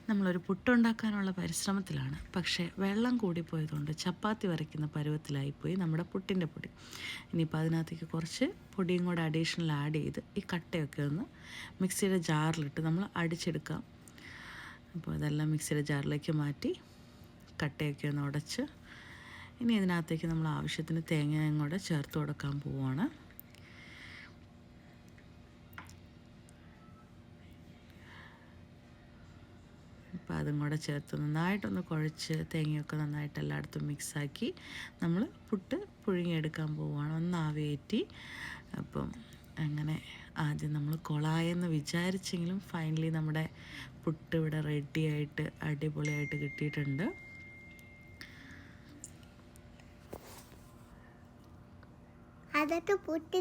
നമ്മളൊരു പുട്ടുണ്ടാക്കാനുള്ള പരിശ്രമത്തിലാണ്. പക്ഷേ വെള്ളം കൂടിപ്പോയതുകൊണ്ട് ചപ്പാത്തി വരയ്ക്കുന്ന പരുവത്തിലായിപ്പോയി നമ്മുടെ പുട്ടിൻ്റെ പൊടി. ഇനിയിപ്പോൾ അതിനകത്തേക്ക് കുറച്ച് പൊടിയും കൂടെ അഡീഷണൽ ആഡ് ചെയ്ത് ഈ കട്ടയൊക്കെ ഒന്ന് മിക്സിയുടെ ജാറിലിട്ട് നമ്മൾ അടിച്ചെടുക്കാം. അപ്പോൾ ഇതെല്ലാം മിക്സിയുടെ ജാറിലേക്ക് മാറ്റി കട്ടയൊക്കെ ഒന്ന് ഉടച്ച് ഇനി ഇതിനകത്തേക്ക് നമ്മൾ ആവശ്യത്തിന് തേങ്ങയും കൂടെ ചേർത്ത് കൊടുക്കാൻ പോവുകയാണ്. അപ്പോൾ അതും കൂടെ ചേർത്ത് നന്നായിട്ടൊന്ന് കുഴച്ച് തേങ്ങയൊക്കെ നന്നായിട്ട് എല്ലായിടത്തും മിക്സാക്കി നമ്മൾ പുട്ട് പുഴുങ്ങിയെടുക്കാൻ പോവുകയാണ്. ഒന്ന് ആവിയേറ്റി. അപ്പം അങ്ങനെ ആദ്യം നമ്മൾ കൊളായെന്ന് വിചാരിച്ചെങ്കിലും ഫൈനലി നമ്മുടെ പുട്ട് ഇവിടെ റെഡിയായിട്ട് അടിപൊളിയായിട്ട് കിട്ടിയിട്ടുണ്ട്. അതൊക്കെ പുട്ട്